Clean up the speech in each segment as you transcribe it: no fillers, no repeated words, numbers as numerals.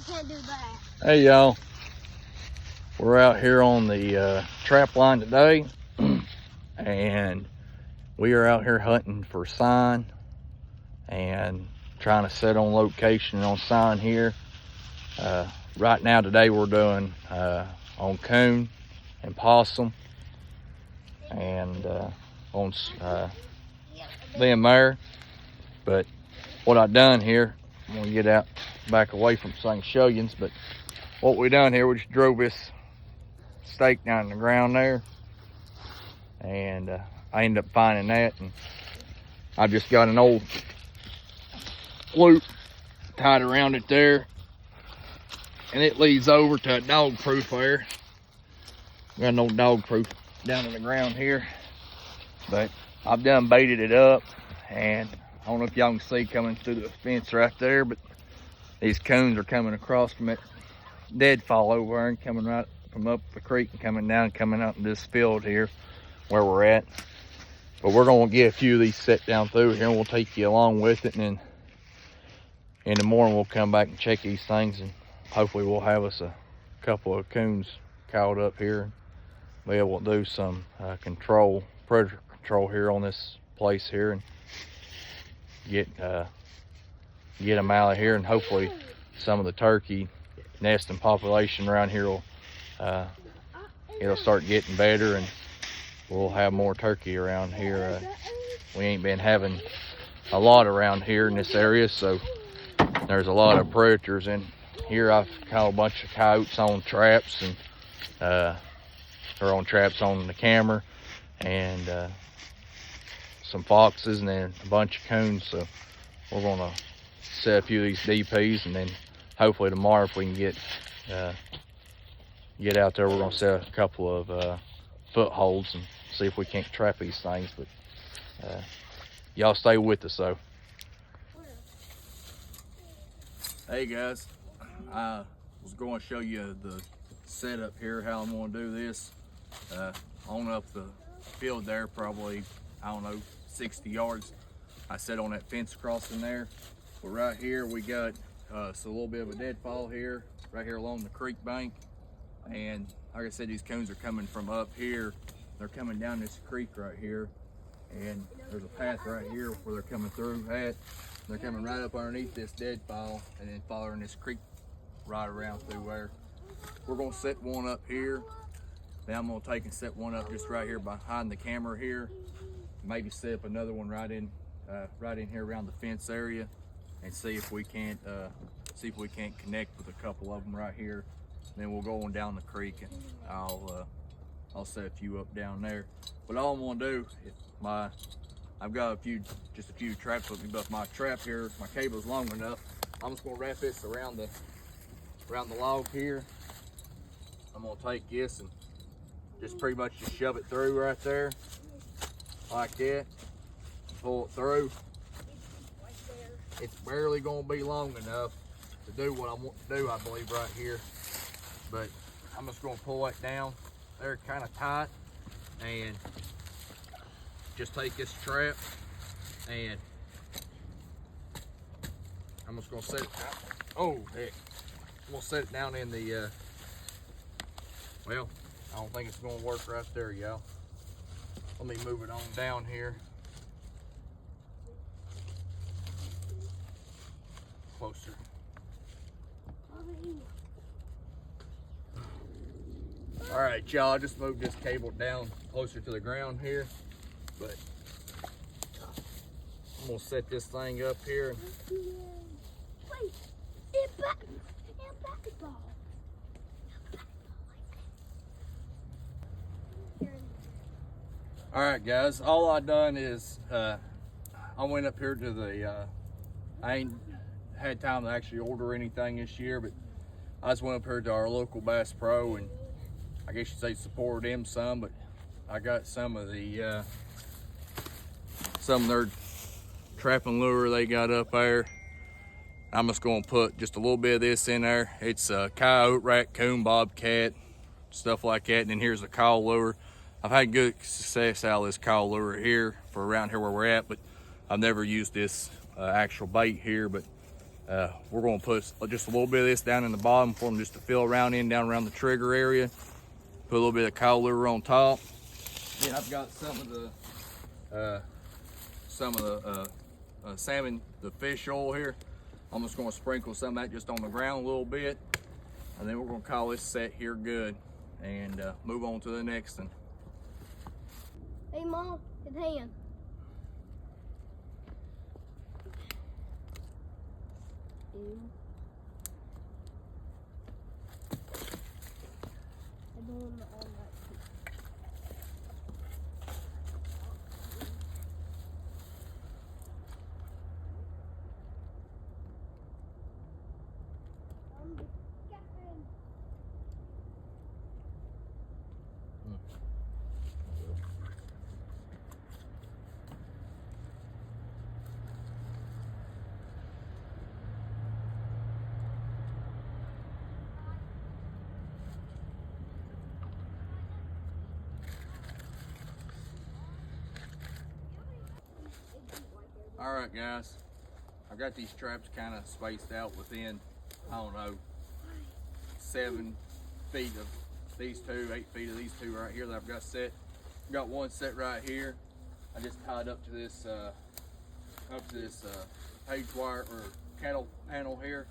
can't do that. Hey y'all, we're out here on the trap line today and we are out here hunting for sign and trying to set on location on sign here. Right now today we're doing on coon and possum and on them there. But what I done here, I'm gonna get out back away from so I can show you, but what we done here, we just drove this stake down in the ground there, and I ended up finding that, and I just got an old loop tied around it there, and it leads over to a dog proof there. Got an old dog proof down in the ground here, but I've done baited it up, and I don't know if y'all can see coming through the fence right there, but these coons are coming across from that deadfall over there and coming right from up the creek and coming down, coming out in this field here where we're at. But we're gonna get a few of these set down through here, and we'll take you along with it, and then in the morning we'll come back and check these things, and hopefully we'll have us a couple of coons caught up here and be able to do some predator control here on this place here, and get them out of here, and hopefully some of the turkey nesting population around here will it'll start getting better, and we'll have more turkey around here. We ain't been having a lot around here in this area, so there's a lot of predators in here. I've caught a bunch of coyotes on traps, and or on traps on the camera, and some foxes, and then a bunch of coons. So we're gonna set a few of these DPs, and then hopefully tomorrow, if we can get out there, we're gonna set a couple of footholds and see if we can't trap these things. But y'all stay with us though. Hey guys, I was going to show you the setup here, how I'm going to do this. On up the field there, probably, I don't know, 60 yards. I set on that fence crossing there. But right here we got a little bit of a deadfall here, right here along the creek bank. And like I said, these coons are coming from up here. They're coming down this creek right here. And there's a path right here where they're coming through at. They're coming right up underneath this deadfall and then following this creek right around through there. We're gonna set one up here. Then I'm gonna take and set one up just right here behind the camera here. Maybe set up another one right in here around the fence area, and see if we can't connect with a couple of them right here. Then we'll go on down the creek, and I'll set a few up down there. But all I'm gonna do, I've got just a few traps with me, but my trap here, my cable's long enough. I'm just gonna wrap this around the log here. I'm gonna take this and just pretty much just shove it through right there, like that. Pull it through. It's barely gonna be long enough to do what I want to do, I believe, right here. But I'm just gonna pull that down there kind of tight, and just take this trap, and I'm just gonna set it out. Oh heck, I'm gonna set it down in the well, I don't think it's gonna work right there, y'all. Let me move it on down here closer. All right, y'all, I just moved this cable down closer to the ground here, but I'm gonna set this thing up here. Wait, it back ball. All right, guys, all I done is I went up here to the I ain't had time to actually order anything this year, but I just went up here to our local Bass Pro, and I guess you'd say supported them some, but I got some of their trapping lure they got up there. I'm just gonna put just a little bit of this in there. It's a coyote, raccoon, bobcat, stuff like that. And then here's a call lure. I've had good success out of this call lure here for around here where we're at, but I've never used this actual bait here. But We're gonna put just a little bit of this down in the bottom for them just to fill around down around the trigger area. Put a little bit of cod liver on top. Then I've got some of the salmon, the fish oil here. I'm just gonna sprinkle some of that just on the ground a little bit, and then we're gonna call this set here good, and move on to the next one. Hey, Mom, his hand. Ew. I don't want to all that. All right, guys, I got these traps kind of spaced out within, I don't know, 7 feet of these two, 8 feet of these two right here that I've got set. Got one set right here. I just tied up to this page wire or cattle panel here.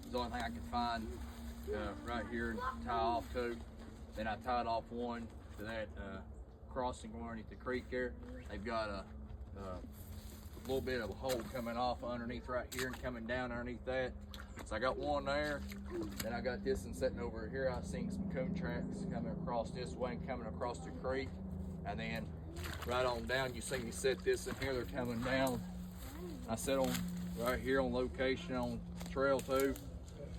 It's the only thing I could find right here and tie off to. Then I tied off one to that crossing underneath the creek there. They've got a little bit of a hole coming off underneath right here and coming down underneath that. So I got one there. Then I got this one sitting over here. I've seen some coon tracks coming across this way and coming across the creek. And then right on down, you see me set this in here. They're coming down. I set on right here on location on trail 2,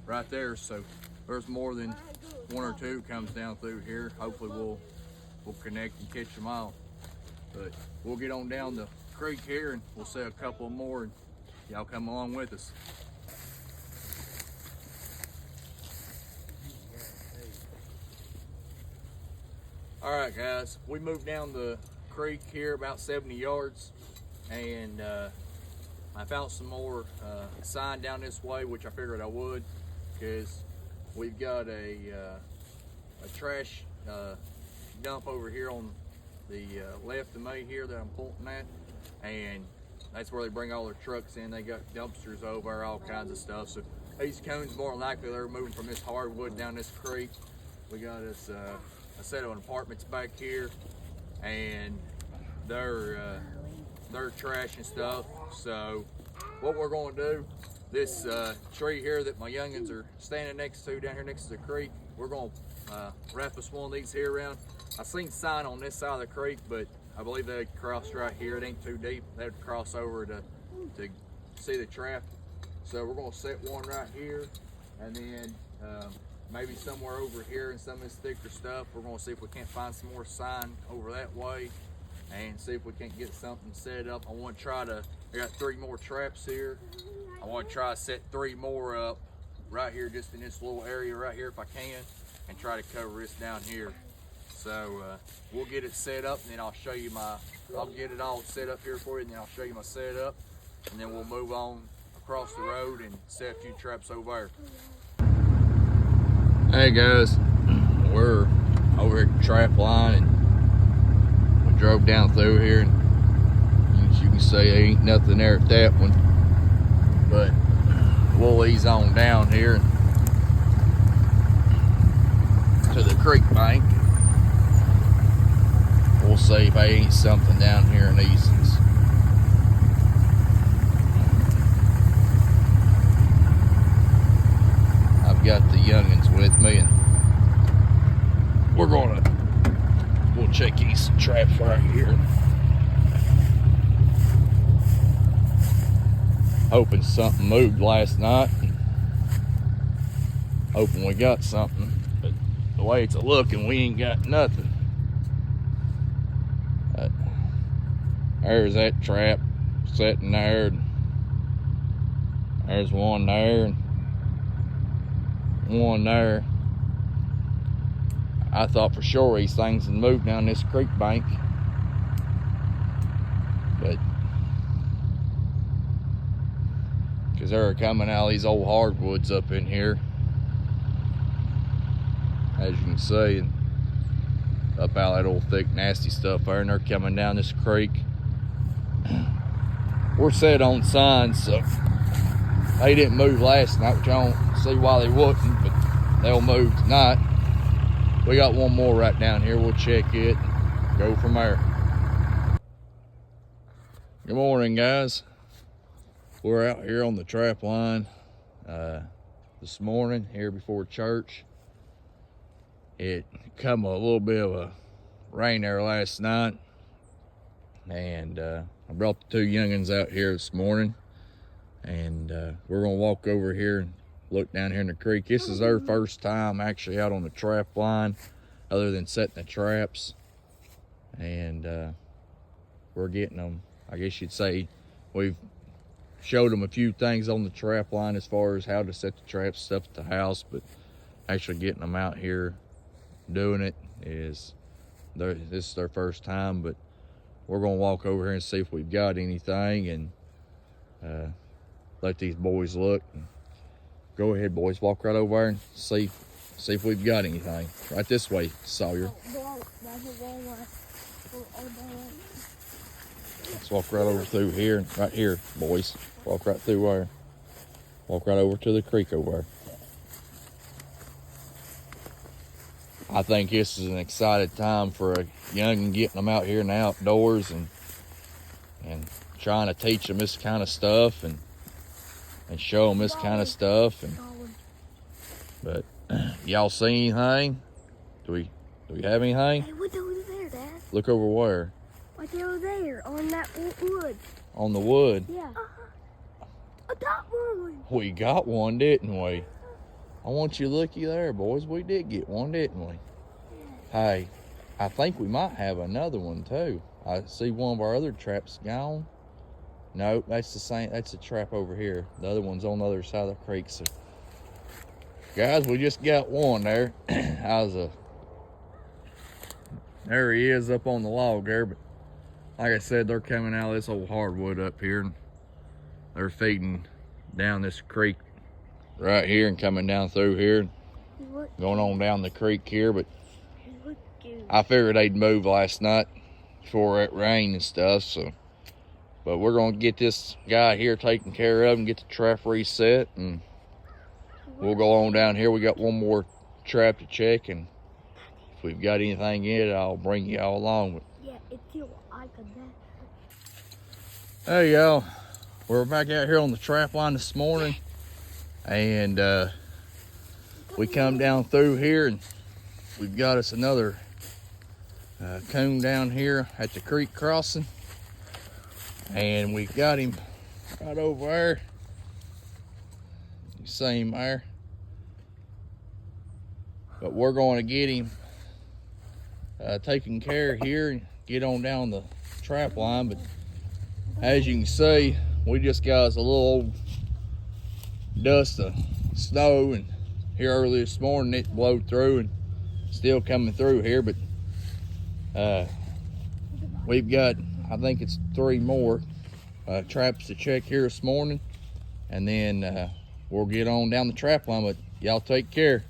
right there. So there's more than 1 or 2 comes down through here. Hopefully we'll connect and catch them all. But we'll get on down the creek here and we'll set a couple more and y'all come along with us. All right, guys, we moved down the creek here about 70 yards, and I found some more sign down this way, which I figured I would, because we've got a trash dump over here on the left of me here that I'm pointing at, and that's where they bring all their trucks in. They got dumpsters over there, all kinds of stuff. So these cones, more than likely, they're moving from this hardwood down this creek. We got us a set of apartments back here, and they're trash and stuff. So what we're going to do, this tree here that my youngins are standing next to down here next to the creek, we're going to wrap us one of these here around. I seen sign on this side of the creek, but I believe they'd cross right here. It ain't too deep. They'd cross over to see the trap. So we're gonna set one right here, and then maybe somewhere over here in some of this thicker stuff, we're gonna see if we can't find some more sign over that way and see if we can't get something set up. I got 3 more traps here. I wanna try to set 3 more up right here, just in this little area right here if I can, and try to cover this down here. So we'll get it set up, and then I'll get it all set up here for you, and then I'll show you my setup, and then we'll move on across the road and set a few traps over there. Hey guys, we're over at the trap line, and we drove down through here, and as you can see, there ain't nothing there at that one, but we'll ease on down here to the creek bank. We'll see if there ain't something down here in these ones. I've got the youngins with me, and we'll check these traps right here. Hoping something moved last night. Hoping we got something, but the way it's looking, we ain't got nothing. There's that trap sitting there. There's one there and one there. I thought for sure these things had moved down this creek bank, but because they're coming out of these old hardwoods up in here. As you can see, up out of that old thick nasty stuff there, and they're coming down this creek. We're set on signs, so they didn't move last night, which I don't see why they wouldn't, but they'll move tonight. We got one more right down here. We'll check it, go from there. Good morning, guys. We're out here on the trap line this morning here before church. It come a little bit of a rain there last night, and I brought the two youngins out here this morning, and we're gonna walk over here and look down here in the creek. This is their first time actually out on the trap line other than setting the traps, and we're getting them, I guess you'd say, we've showed them a few things on the trap line as far as how to set the traps, stuff at the house, but actually getting them out here doing it this is their first time. But we're gonna walk over here and see if we've got anything, and let these boys look. Go ahead, boys, walk right over there and see if we've got anything. Right this way, Sawyer. Let's walk right over through here, right here, boys. Walk right through there. Walk right over to the creek over there. I think this is an excited time for a young getting them out here in the outdoors and trying to teach them this kind of stuff and show them this kind of stuff. But y'all see anything? Do we have anything? Hey, what's over there, Dad? Look over where? Right over there, on that wood. On the wood? Yeah. I got one. We got one, didn't we? I want you looky there, boys. We did get one, didn't we? Hey, I think we might have another one too. I see one of our other traps gone. Nope, that's the same. That's a trap over here. The other one's on the other side of the creek. So, guys, we just got one there. There he is up on the log there. But like I said, they're coming out of this old hardwood up here, and they're feeding down this creek right here and coming down through here, going on down the creek here. But I figured they'd move last night before it rained and stuff. So, but we're gonna get this guy here taken care of and get the trap reset, and we'll go on down here. We got one more trap to check, and if we've got anything in it, I'll bring you all along. Yeah, it's your eye. Hey y'all, we're back out here on the trap line this morning, and we come down through here, and we've got us another coon down here at the creek crossing, and we got him right over there. You see him there, but we're going to get him taken care of here and get on down the trap line. But as you can see, we just got us a little old dust of snow, and here early this morning it blowed through and still coming through here. But we've got, I think it's 3 more traps to check here this morning, and then we'll get on down the trap line. But y'all take care.